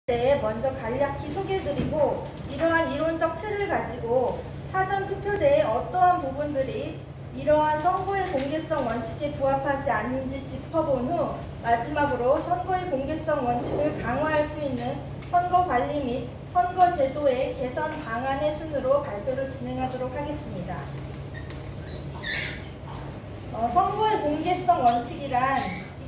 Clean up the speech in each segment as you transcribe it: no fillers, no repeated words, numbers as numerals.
대해 먼저 간략히 소개해드리고 이러한 이론적 틀을 가지고 사전투표제의 어떠한 부분들이 이러한 선거의 공개성 원칙에 부합하지 않는지 짚어본 후 마지막으로 선거의 공개성 원칙을 강화할 수 있는 선거관리 및 선거제도의 개선 방안의 순으로 발표를 진행하도록 하겠습니다. 선거의 공개성 원칙이란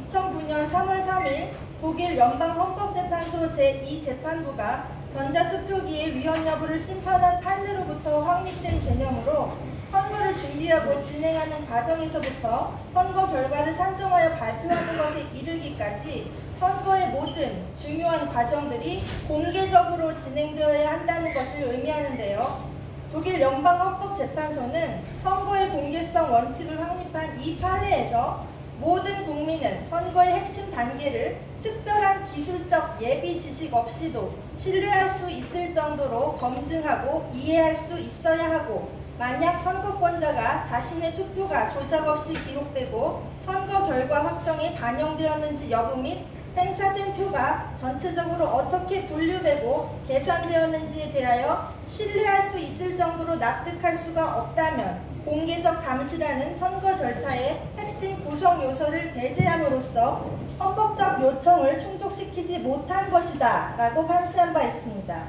2009년 3월 3일 독일 연방헌법재판소 제2재판부가 전자투표기의 위헌 여부를 심판한 판례로부터 확립된 개념으로 선거를 준비하고 진행하는 과정에서부터 선거 결과를 산정하여 발표하는 것에 이르기까지 선거의 모든 중요한 과정들이 공개적으로 진행되어야 한다는 것을 의미하는데요. 독일 연방헌법재판소는 선거의 공개성 원칙을 확립한 이 판례에서 모든 국민은 선거의 핵심 단계를 특별한 기술적 예비 지식 없이도 신뢰할 수 있을 정도로 검증하고 이해할 수 있어야 하고, 만약 선거권자가 자신의 투표가 조작 없이 기록되고 선거 결과 확정에 반영되었는지 여부 및 행사된 표가 전체적으로 어떻게 분류되고 계산되었는지에 대하여 신뢰할 수 있을 정도로 납득할 수가 없다면 공개적 감시라는 선거 절차의 핵심 구성 요소를 배제함으로써 헌법적 요청을 충족시키지 못한 것이다 라고 판시한 바 있습니다.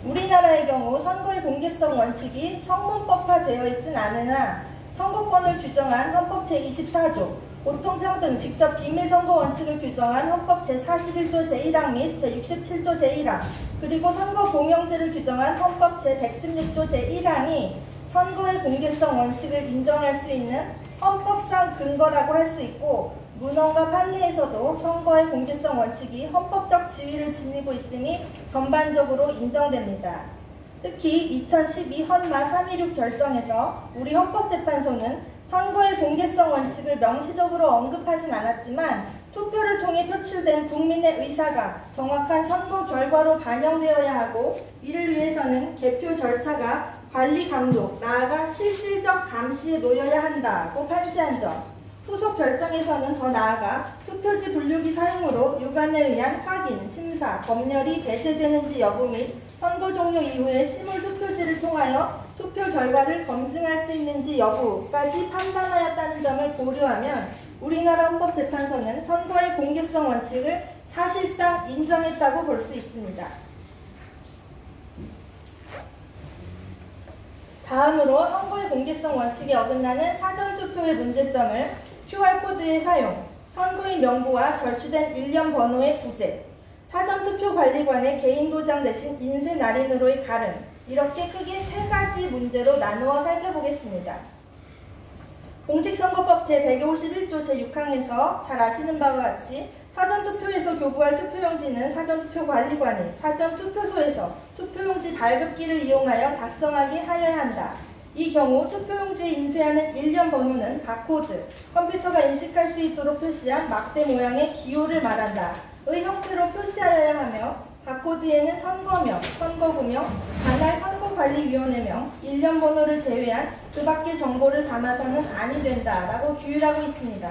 우리나라의 경우 선거의 공개성 원칙이 성문법화되어 있진 않으나 선거권을 규정한 헌법 제24조, 고통평등 직접 비밀선거 원칙을 규정한 헌법 제41조 제1항 및 제67조 제1항, 그리고 선거공영제를 규정한 헌법 제116조 제1항이 선거의 공개성 원칙을 인정할 수 있는 헌법상 근거라고 할 수 있고, 문헌과 판례에서도 선거의 공개성 원칙이 헌법적 지위를 지니고 있음이 전반적으로 인정됩니다. 특히 2012 헌마 316 결정에서 우리 헌법재판소는 선거의 공개성 원칙을 명시적으로 언급하진 않았지만 투표를 통해 표출된 국민의 의사가 정확한 선거 결과로 반영되어야 하고, 이를 위해서는 개표 절차가 관리 감독, 나아가 실질적 감시에 놓여야 한다고 판시한 점, 후속 결정에서는 더 나아가 투표지 분류기 사용으로 유관에 의한 확인, 심사, 검열이 배제되는지 여부 및 선거 종료 이후에 실물 투표지를 통하여 투표 결과를 검증할 수 있는지 여부까지 판단하였다는 점을 고려하면 우리나라 헌법재판소는 선거의 공개성 원칙을 사실상 인정했다고 볼 수 있습니다. 다음으로 선거의 공개성 원칙에 어긋나는 사전투표의 문제점을 QR코드의 사용, 선거인 명부와 절취된 일련 번호의 부재, 사전투표관리관의 개인도장 대신 인쇄날인으로의 가름, 이렇게 크게 세 가지 문제로 나누어 살펴보겠습니다. 공직선거법 제151조 제6항에서 잘 아시는 바와 같이 사전투표에서 교부할 투표용지는 사전투표관리관이 사전투표소에서 투표용지 발급기를 이용하여 작성하게 하여야 한다. 이 경우 투표용지에 인쇄하는 일련 번호는 바코드, 컴퓨터가 인식할 수 있도록 표시한 막대 모양의 기호를 말한다 의 형태로 표시하여야 하며, 바코드에는 선거명, 선거구명, 관할 선거관리위원회명, 일련 번호를 제외한 그 밖의 정보를 담아서는 아니 된다라고 규율하고 있습니다.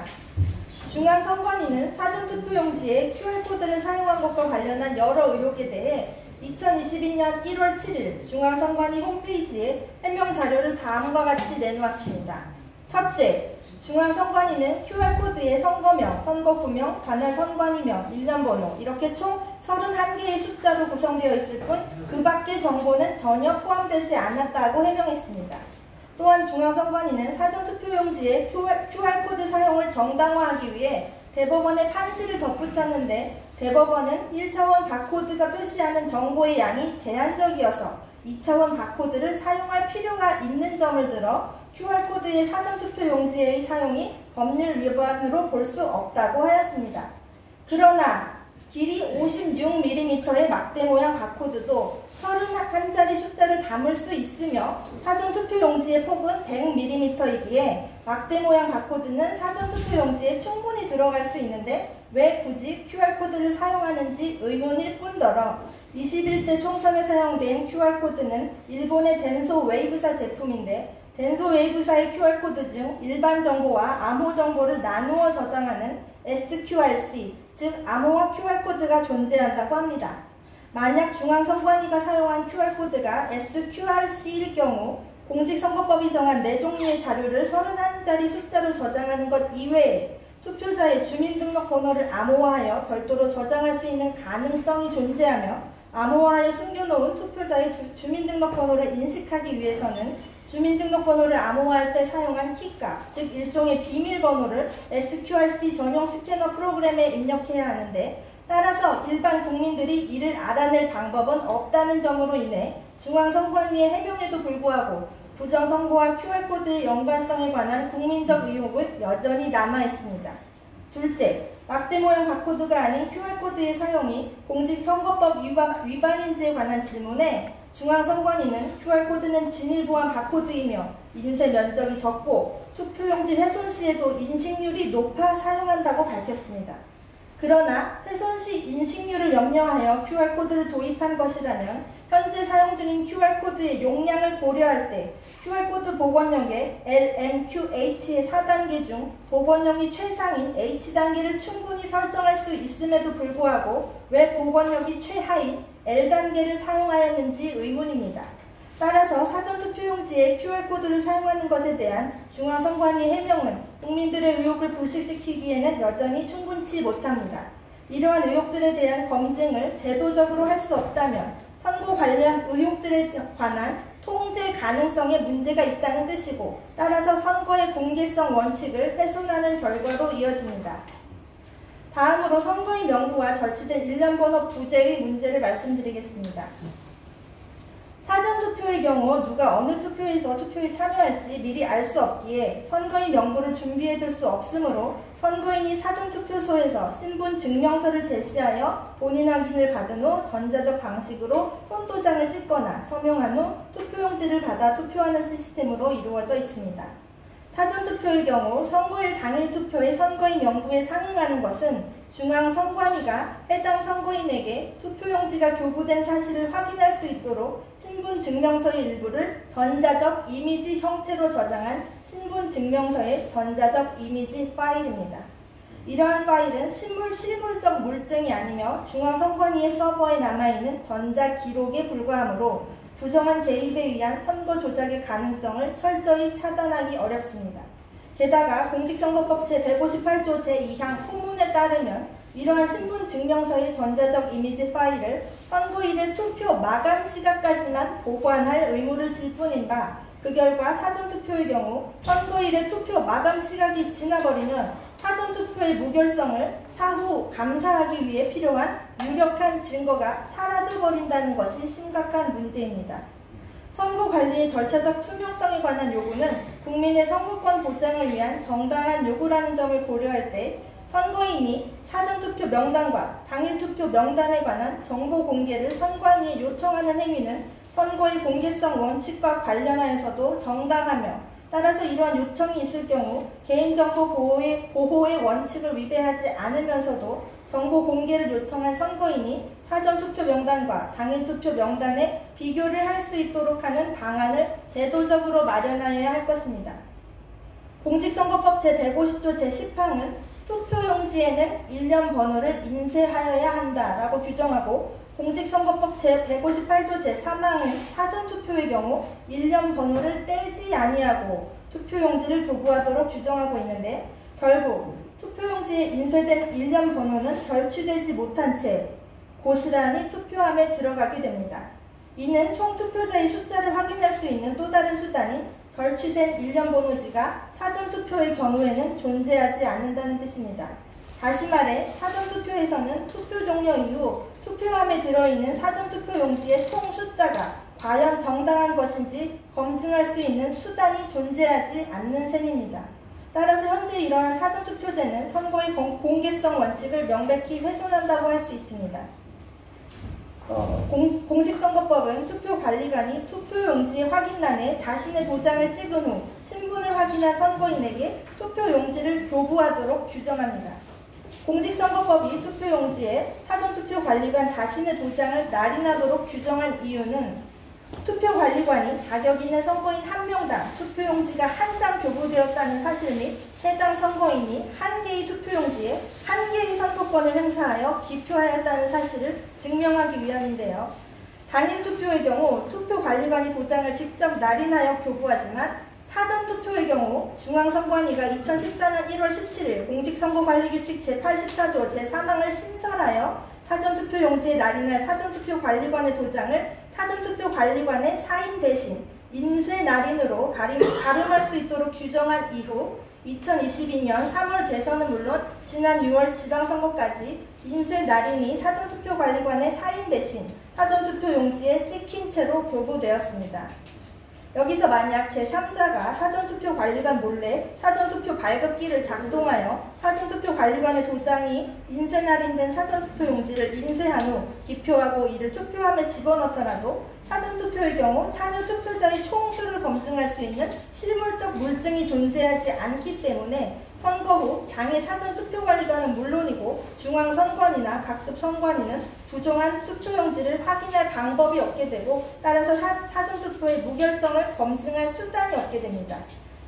중앙선관위는 사전투표용지에 QR코드를 사용한 것과 관련한 여러 의혹에 대해 2022년 1월 7일 중앙선관위 홈페이지에 해명 자료를 다음과 같이 내놓았습니다. 첫째, 중앙선관위는 QR코드에 선거명, 선거구명, 관할 선관위명, 일련번호 이렇게 총 31개의 숫자로 구성되어 있을 뿐 그 밖의 정보는 전혀 포함되지 않았다고 해명했습니다. 또한 중앙선관위는 사전투표용지에 QR코드 사용을 정당화하기 위해 대법원의 판시를 덧붙였는데, 대법원은 1차원 바코드가 표시하는 정보의 양이 제한적이어서 2차원 바코드를 사용할 필요가 있는 점을 들어 QR코드의 사전투표용지의 사용이 법률 위반으로 볼 수 없다고 하였습니다. 그러나 길이 56mm의 막대 모양 바코드도 31자리 숫자를 담을 수 있으며 사전투표용지의 폭은 100mm이기에 막대 모양 바코드는 사전투표용지에 충분히 들어갈 수 있는데 왜 굳이 QR코드를 사용하는지 의문일 뿐더러 21대 총선에 사용된 QR코드는 일본의 덴소 웨이브사 제품인데, 덴소 웨이브사의 QR코드 중 일반 정보와 암호 정보를 나누어 저장하는 SQRC, 즉 암호화 QR코드가 존재한다고 합니다. 만약 중앙선관위가 사용한 QR코드가 SQRC일 경우 공직선거법이 정한 4종류의 자료를 31자리 숫자로 저장하는 것 이외에 투표자의 주민등록번호를 암호화하여 별도로 저장할 수 있는 가능성이 존재하며 암호화하여 숨겨놓은 투표자의 주민등록번호를 인식하기 위해서는 주민등록번호를 암호화할 때 사용한 키가, 즉 일종의 비밀번호를 SQRC 전용 스캐너 프로그램에 입력해야 하는데 따라서 일반 국민들이 이를 알아낼 방법은 없다는 점으로 인해 중앙선관위의 해명에도 불구하고 부정선거와 QR코드의 연관성에 관한 국민적 의혹은 여전히 남아있습니다. 둘째, 막대 모양 바코드가 아닌 QR코드의 사용이 공직선거법 위반인지에 관한 질문에 중앙선관위는 QR코드는 진일보한 바코드이며 인쇄 면적이 적고 투표용지 훼손 시에도 인식률이 높아 사용한다고 밝혔습니다. 그러나 훼손 시 인식률을 염려하여 QR코드를 도입한 것이라면 현재 사용 중인 QR코드의 용량을 고려할 때 QR코드 복원력의 LMQH의 4단계 중 복원력이 최상인 H단계를 충분히 설정할 수 있음에도 불구하고 왜 복원력이 최하인 L단계를 사용하였는지 의문입니다. 따라서 사전투표용지에 QR코드를 사용하는 것에 대한 중앙선관위의 해명은 국민들의 의혹을 불식시키기에는 여전히 충분치 못합니다. 이러한 의혹들에 대한 검증을 제도적으로 할 수 없다면 선거 관련 의혹들에 관한 통제 가능성에 문제가 있다는 뜻이고 따라서 선거의 공개성 원칙을 훼손하는 결과로 이어집니다. 다음으로 선거의 명부와 절취된 일련번호 부재의 문제를 말씀드리겠습니다. 사전투표의 경우 누가 어느 투표에서 투표에 참여할지 미리 알 수 없기에 선거인 명부를 준비해둘 수 없으므로 선거인이 사전투표소에서 신분증명서를 제시하여 본인 확인을 받은 후 전자적 방식으로 손도장을 찍거나 서명한 후 투표용지를 받아 투표하는 시스템으로 이루어져 있습니다. 사전투표의 경우 선거일 당일 투표의 선거인 명부에 상응하는 것은 중앙선관위가 해당 선거인에게 투표용지가 교부된 사실을 확인할 수 있도록 신분증명서의 일부를 전자적 이미지 형태로 저장한 신분증명서의 전자적 이미지 파일입니다. 이러한 파일은 실물적 물증이 아니며 중앙선관위의 서버에 남아있는 전자기록에 불과하므로 부정한 개입에 의한 선거 조작의 가능성을 철저히 차단하기 어렵습니다. 게다가 공직선거법 제158조 제2항 후문에 따르면 이러한 신분증명서의 전자적 이미지 파일을 선거일의 투표 마감 시각까지만 보관할 의무를 질 뿐인 바 그 결과 사전투표의 경우 선거일의 투표 마감 시각이 지나버리면 사전투표의 무결성을 사후 감사하기 위해 필요한 유력한 증거가 사라져버린다는 것이 심각한 문제입니다. 선거관리의 절차적 투명성에 관한 요구는 국민의 선거권 보장을 위한 정당한 요구라는 점을 고려할 때 선거인이 사전투표 명단과 당일투표 명단에 관한 정보 공개를 선관위에 요청하는 행위는 선거의 공개성 원칙과 관련하여서도 정당하며 따라서 이러한 요청이 있을 경우 개인정보 보호의 원칙을 위배하지 않으면서도 정보 공개를 요청한 선거인이 사전투표 명단과 당일투표 명단의 비교를 할 수 있도록 하는 방안을 제도적으로 마련하여야 할 것입니다. 공직선거법 제150조 제10항은 투표용지에는 일련 번호를 인쇄하여야 한다라고 규정하고 공직선거법 제158조 제3항은 사전투표의 경우 일련 번호를 떼지 아니하고 투표용지를 교부하도록 규정하고 있는데 결국 투표용지에 인쇄된 일련 번호는 절취되지 못한 채 고스란히 투표함에 들어가게 됩니다. 이는 총 투표자의 숫자를 확인할 수 있는 또 다른 수단인 절취된 일련 번호지가 사전투표의 경우에는 존재하지 않는다는 뜻입니다. 다시 말해 사전투표에서는 투표 종료 이후 투표함에 들어있는 사전투표용지의 총 숫자가 과연 정당한 것인지 검증할 수 있는 수단이 존재하지 않는 셈입니다. 따라서 현재 이러한 사전투표제는 선거의 공개성 원칙을 명백히 훼손한다고 할 수 있습니다. 공직선거법은 투표관리관이 투표용지 확인란에 자신의 도장을 찍은 후 신분을 확인한 선거인에게 투표용지를 교부하도록 규정합니다. 공직선거법이 투표용지에 사전투표관리관 자신의 도장을 날인하도록 규정한 이유는 투표관리관이 자격 있는 선거인 1명당 투표용지가 한 장 교부되었다는 사실 및 해당 선거인이 한 개의 투표용지에 한 개의 선거권을 행사하여 기표하였다는 사실을 증명하기 위함인데요. 당일 투표의 경우 투표관리관이 도장을 직접 날인하여 교부하지만 사전투표의 경우 중앙선관위가 2014년 1월 17일 공직선거관리규칙 제84조 제3항을 신설하여 사전투표용지에 날인할 사전투표관리관의 도장을 사전투표관리관의 사인 대신 인쇄 날인으로 가름할 수 있도록 규정한 이후 2022년 3월 대선은 물론 지난 6월 지방선거까지 인쇄 날인이 사전투표관리관의 사인 대신 사전투표용지에 찍힌 채로 교부되었습니다. 여기서 만약 제3자가 사전투표관리관 몰래 사전투표 발급기를 작동하여 사전투표관리관의 도장이 인쇄 날인된 사전투표용지를 인쇄한 후 기표하고 이를 투표함에 집어넣더라도 사전투표의 경우 참여 투표자의 총수를 검증할 수 있는 실물적 물증이 존재하지 않기 때문에 선거 후 당의 사전투표관리관은 물론이고 중앙선관위나 각급 선관위는 부정한 투표용지를 확인할 방법이 없게 되고 따라서 사전투표의 무결성을 검증할 수단이 없게 됩니다.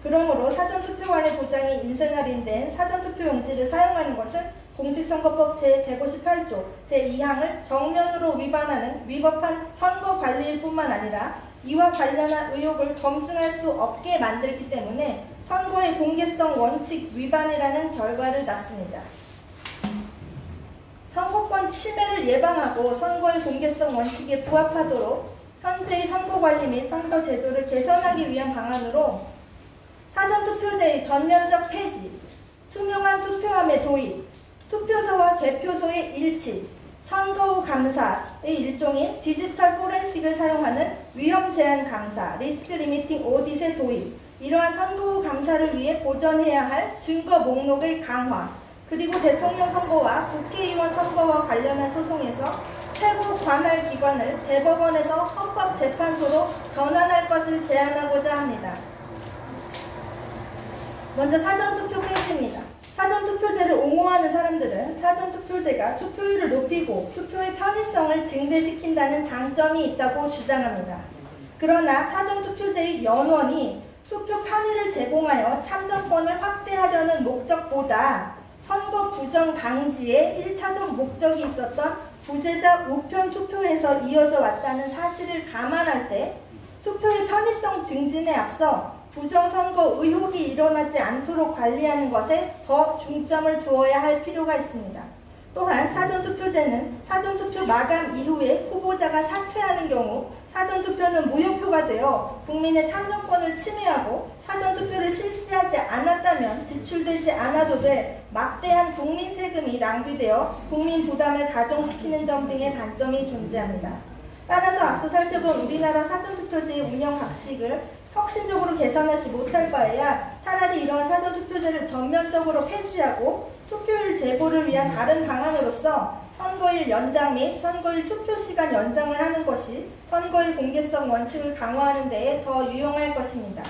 그러므로 사전투표관리 도장이 인쇄 날인된 사전투표용지를 사용하는 것은 공직선거법 제158조 제2항을 정면으로 위반하는 위법한 선거관리일 뿐만 아니라 이와 관련한 의혹을 검증할 수 없게 만들기 때문에 선거의 공개성 원칙 위반이라는 결과를 낳습니다. 선거권 침해를 예방하고 선거의 공개성 원칙에 부합하도록 현재의 선거관리 및 선거제도를 개선하기 위한 방안으로 사전투표제의 전면적 폐지, 투명한 투표함의 도입, 투표소와 개표소의 일치, 선거 후 감사의 일종인 디지털 포렌식을 사용하는 위험 제한 감사, 리스크 리미팅 오딧의 도입, 이러한 선거 후 감사를 위해 보전해야 할 증거 목록의 강화, 그리고 대통령 선거와 국회의원 선거와 관련한 소송에서 최고 관할 기관을 대법원에서 헌법재판소로 전환할 것을 제안하고자 합니다. 먼저 사전투표 폐지입니다. 사전투표제를 옹호하는 사람들은 사전투표제가 투표율을 높이고 투표의 편의성을 증대시킨다는 장점이 있다고 주장합니다. 그러나 사전투표제의 연원이 투표 편의를 제공하여 참정권을 확대하려는 목적보다 선거 부정 방지에 1차적 목적이 있었던 부재자 우편 투표에서 이어져 왔다는 사실을 감안할 때 투표의 편의성 증진에 앞서 부정선거 의혹이 일어나지 않도록 관리하는 것에 더 중점을 두어야 할 필요가 있습니다. 또한 사전투표제는 사전투표 마감 이후에 후보자가 사퇴하는 경우 사전투표는 무효표가 되어 국민의 참정권을 침해하고 사전투표를 실시하지 않았다면 지출되지 않아도 될 막대한 국민 세금이 낭비되어 국민 부담을 가중시키는 점 등의 단점이 존재합니다. 따라서 앞서 살펴본 우리나라 사전투표제의 운영 방식을 혁신적으로 개선하지 못할 바에야 차라리 이러한 사전투표제를 전면적으로 폐지하고 투표율 제고를 위한 다른 방안으로서 선거일 연장 및 선거일 투표시간 연장을 하는 것이 선거의 공개성 원칙을 강화하는 데에 더 유용할 것입니다.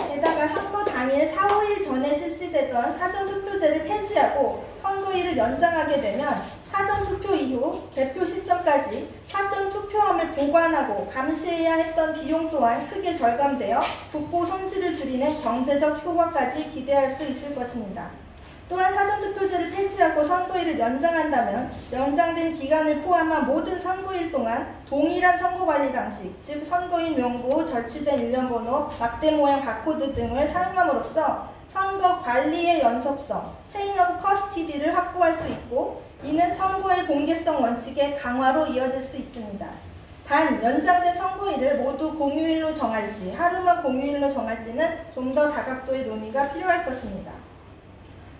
게다가 선거 당일 4, 5일 전에 실시되던 사전투표제를 폐지하고 선거일을 연장하게 되면 사전투표 이후 개표 시점까지 사전투표함을 보관하고 감시해야 했던 비용 또한 크게 절감되어 국고 손실을 줄이는 경제적 효과까지 기대할 수 있을 것입니다. 또한 사전투표제를 폐지하고 선거일을 연장한다면 연장된 기간을 포함한 모든 선거일 동안 동일한 선거관리 방식, 즉 선거인 명부, 절취된 일련번호, 막대 모양 바코드 등을 사용함으로써 선거 관리의 연속성, 체인 오브 커스티디를 확보할 수 있고 이는 선거의 공개성 원칙의 강화로 이어질 수 있습니다. 단, 연장된 선거일을 모두 공휴일로 정할지 하루만 공휴일로 정할지는 좀 더 다각도의 논의가 필요할 것입니다.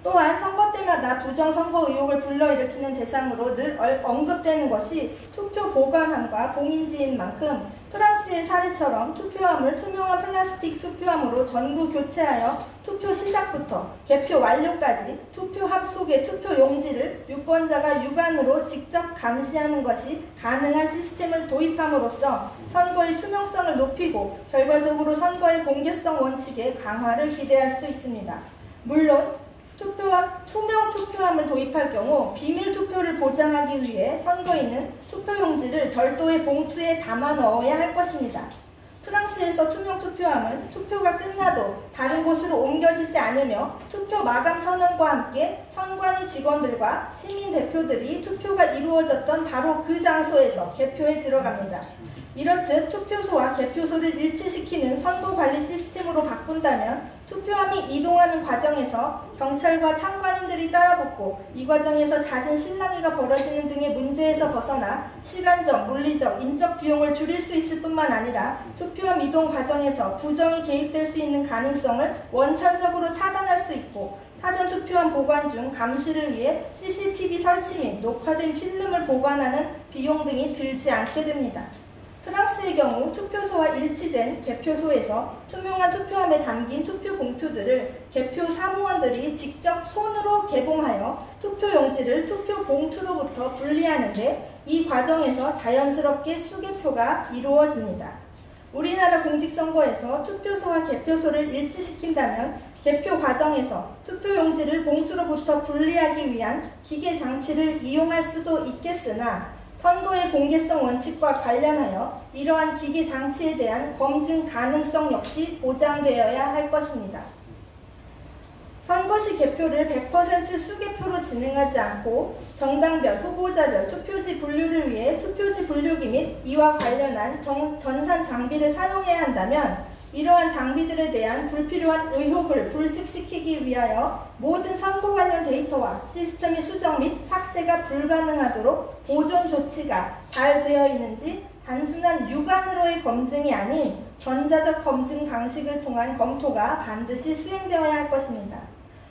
또한 선거 때마다 부정선거 의혹을 불러일으키는 대상으로 늘 언급되는 것이 투표 보관함과 봉인지인 만큼 프랑스의 사례처럼 투표함을 투명한 플라스틱 투표함으로 전구 교체하여 투표 시작부터 개표 완료까지 투표함 속의 투표 용지를 유권자가 육안으로 직접 감시하는 것이 가능한 시스템을 도입함으로써 선거의 투명성을 높이고 결과적으로 선거의 공개성 원칙의 강화를 기대할 수 있습니다. 물론 투명 투표함을 도입할 경우 비밀 투표를 보장하기 위해 선거인은 투표용지를 별도의 봉투에 담아 넣어야 할 것입니다. 프랑스에서 투명 투표함은 투표가 끝나도 다른 곳으로 옮겨지지 않으며 투표 마감 선언과 함께 선관위 직원들과 시민 대표들이 투표가 이루어졌던 바로 그 장소에서 개표에 들어갑니다. 이렇듯 투표소와 개표소를 일치시키는 선거관리 시스템으로 바꾼다면 투표함이 이동하는 과정에서 경찰과 참관인들이 따라붙고 이 과정에서 잦은 실랑이가 벌어지는 등의 문제에서 벗어나 시간적, 물리적, 인적 비용을 줄일 수 있을 뿐만 아니라 투표함 이동 과정에서 부정이 개입될 수 있는 가능성을 원천적으로 차단할 수 있고 사전 투표함 보관 중 감시를 위해 CCTV 설치 및 녹화된 필름을 보관하는 비용 등이 들지 않게 됩니다. 프랑스의 경우 투표소와 일치된 개표소에서 투명한 투표함에 담긴 투표 봉투들을 개표 사무원들이 직접 손으로 개봉하여 투표용지를 투표 봉투로부터 분리하는데 이 과정에서 자연스럽게 수개표가 이루어집니다. 우리나라 공직선거에서 투표소와 개표소를 일치시킨다면 개표 과정에서 투표용지를 봉투로부터 분리하기 위한 기계 장치를 이용할 수도 있겠으나 선거의 공개성 원칙과 관련하여 이러한 기계 장치에 대한 검증 가능성 역시 보장되어야 할 것입니다. 선거 시 개표를 100% 수개표로 진행하지 않고 정당별, 후보자별 투표지 분류를 위해 투표지 분류기 및 이와 관련한 전산 장비를 사용해야 한다면 이러한 장비들에 대한 불필요한 의혹을 불식시키기 위하여 모든 선거 관련 데이터와 시스템의 수정 및 삭제가 불가능하도록 보존 조치가 잘 되어 있는지 단순한 육안으로의 검증이 아닌 전자적 검증 방식을 통한 검토가 반드시 수행되어야 할 것입니다.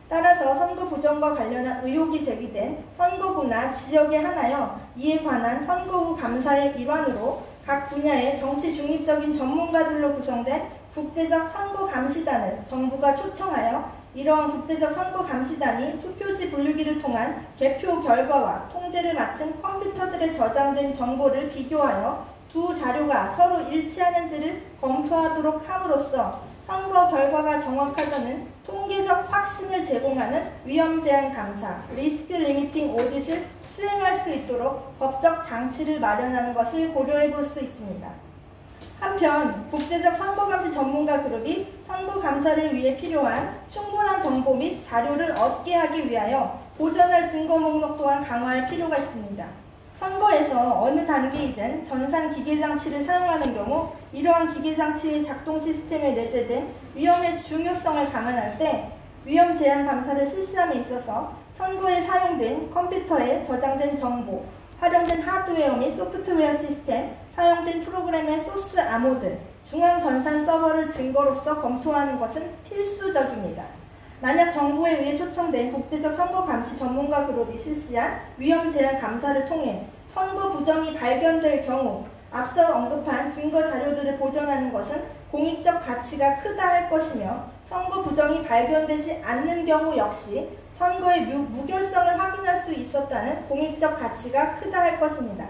따라서 선거 부정과 관련한 의혹이 제기된 선거구나 지역에 한하여 이에 관한 선거 후 감사의 일환으로 각 분야의 정치 중립적인 전문가들로 구성된 국제적 선거감시단을 정부가 초청하여 이러한 국제적 선거감시단이 투표지 분류기를 통한 개표 결과와 통제를 맡은 컴퓨터들에 저장된 정보를 비교하여 두 자료가 서로 일치하는지를 검토하도록 함으로써 선거 결과가 정확하다는 통계적 확신을 제공하는 위험 제한 감사, 리스크 리미팅 오딧을 수행할 수 있도록 법적 장치를 마련하는 것을 고려해 볼 수 있습니다. 한편 국제적 선거감시 전문가 그룹이 선거감사를 위해 필요한 충분한 정보 및 자료를 얻게 하기 위하여 보전할 증거 목록 또한 강화할 필요가 있습니다. 선거에서 어느 단계이든 전산 기계장치를 사용하는 경우 이러한 기계장치의 작동 시스템에 내재된 위험의 중요성을 감안할 때 위험 제한 감사를 실시함에 있어서 선거에 사용된 컴퓨터에 저장된 정보, 활용된 하드웨어 및 소프트웨어 시스템, 사용된 프로그램의 소스 암호등, 중앙전산 서버를 증거로서 검토하는 것은 필수적입니다. 만약 정부에 의해 초청된 국제적 선거감시 전문가 그룹이 실시한 위험 제한 감사를 통해 선거 부정이 발견될 경우 앞서 언급한 증거 자료들을 보존하는 것은 공익적 가치가 크다 할 것이며 선거 부정이 발견되지 않는 경우 역시 선거의 무결성을 확인할 수 있었다는 공익적 가치가 크다 할 것입니다.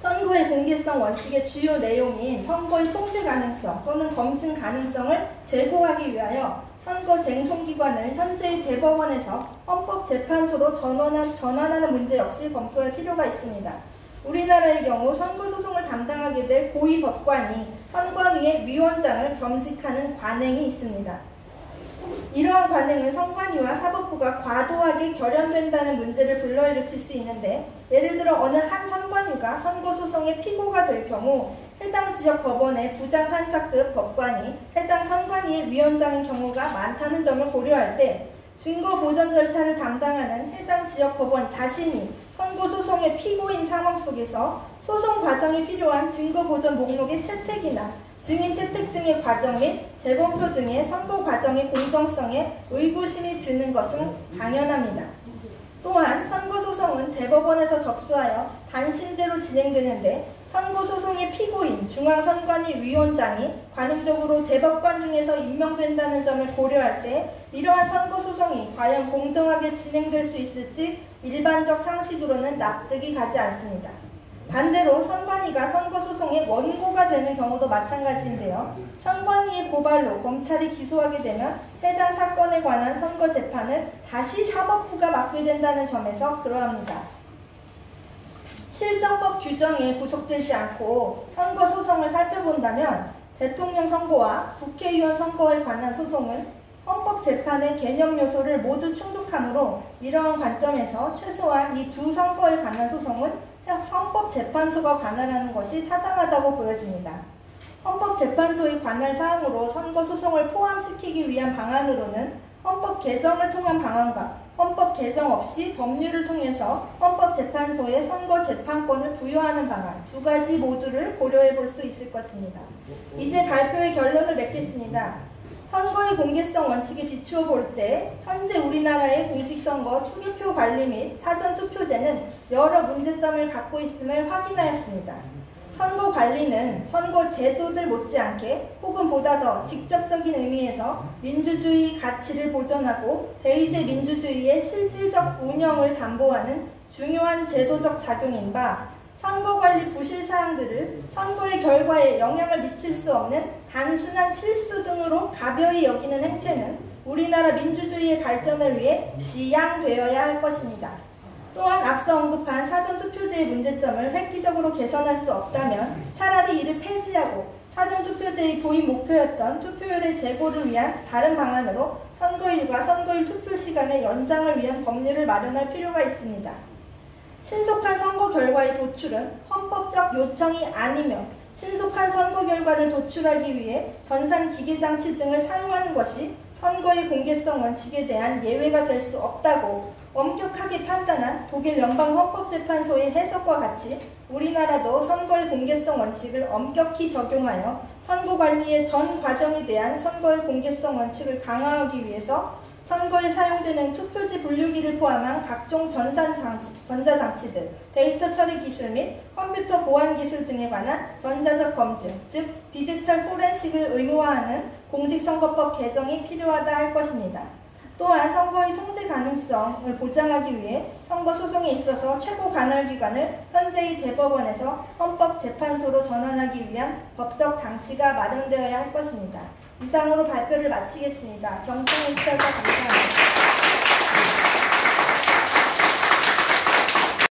선거의 공개성 원칙의 주요 내용인 선거의 통제 가능성 또는 검증 가능성을 제고하기 위하여 선거 쟁송기관을 현재의 대법원에서 헌법재판소로 전환하는 문제 역시 검토할 필요가 있습니다. 우리나라의 경우 선거소송을 담당하게 될 고위법관이 선관위의 위원장을 겸직하는 관행이 있습니다. 이러한 관행은 선관위와 사법부가 과도하게 결연된다는 문제를 불러일으킬 수 있는데 예를 들어 어느 한 선관위가 선거소송의 피고가 될 경우 해당 지역 법원의 부장판사급 법관이 해당 선관위의 위원장인 경우가 많다는 점을 고려할 때 증거 보전 절차를 담당하는 해당 지역 법원 자신이 선거소송의 피고인 상황 속에서 소송 과정에 필요한 증거 보전 목록의 채택이나 증인 채택 등의 과정 및 재검표 등의 선거 과정의 공정성에 의구심이 드는 것은 당연합니다. 또한 선거소송은 대법원에서 접수하여 단심제로 진행되는데 선거소송의 피고인 중앙선관위 위원장이 관행적으로 대법관 중에서 임명된다는 점을 고려할 때 이러한 선거소송이 과연 공정하게 진행될 수 있을지 일반적 상식으로는 납득이 가지 않습니다. 반대로 선관위가 선거소송의 원고가 되는 경우도 마찬가지인데요. 선관위의 고발로 검찰이 기소하게 되면 해당 사건에 관한 선거재판을 다시 사법부가 맡게 된다는 점에서 그러합니다. 실정법 규정에 구속되지 않고 선거소송을 살펴본다면 대통령 선거와 국회의원 선거에 관한 소송은 헌법재판의 개념 요소를 모두 충족하므로 이러한 관점에서 최소한 이 두 선거에 관한 소송은 헌법재판소가 관할하는 것이 타당하다고 보여집니다. 헌법재판소의 관할 사항으로 선거소송을 포함시키기 위한 방안으로는 헌법 개정을 통한 방안과 헌법 개정 없이 법률을 통해서 헌법재판소에 선거재판권을 부여하는 방안 두 가지 모두를 고려해 볼 수 있을 것입니다. 이제 발표의 결론을 맺겠습니다. 선거의 공개성 원칙에 비추어 볼 때 현재 우리나라의 공직선거 투개표 관리 및 사전투표제는 여러 문제점을 갖고 있음을 확인하였습니다. 선거 관리는 선거 제도들 못지않게 혹은 보다 더 직접적인 의미에서 민주주의 가치를 보존하고 대의제 민주주의의 실질적 운영을 담보하는 중요한 제도적 작용인 바 선거관리 부실사항들을 선거의 결과에 영향을 미칠 수 없는 단순한 실수 등으로 가벼이 여기는 행태는 우리나라 민주주의의 발전을 위해 지양되어야 할 것입니다. 또한 앞서 언급한 사전투표제의 문제점을 획기적으로 개선할 수 없다면 차라리 이를 폐지하고 사전투표제의 도입 목표였던 투표율의 제고를 위한 다른 방안으로 선거일과 선거일 투표 시간의 연장을 위한 법률을 마련할 필요가 있습니다. 신속한 선거 결과의 도출은 헌법적 요청이 아니며 신속한 선거 결과를 도출하기 위해 전산 기계장치 등을 사용하는 것이 선거의 공개성 원칙에 대한 예외가 될 수 없다고 엄격하게 판단한 독일 연방헌법재판소의 해석과 같이 우리나라도 선거의 공개성 원칙을 엄격히 적용하여 선거관리의 전 과정에 대한 선거의 공개성 원칙을 강화하기 위해서 선거에 사용되는 투표지 분류기를 포함한 각종 전자장치들, 데이터 처리 기술 및 컴퓨터 보안 기술 등에 관한 전자적 검증, 즉 디지털 포렌식을 의무화하는 공직선거법 개정이 필요하다 할 것입니다. 또한 선거의 통제 가능성을 보장하기 위해 선거소송에 있어서 최고 관할기관을 현재의 대법원에서 헌법재판소로 전환하기 위한 법적 장치가 마련되어야 할 것입니다. 이상으로 발표를 마치겠습니다. 경청해 주셔서 감사합니다.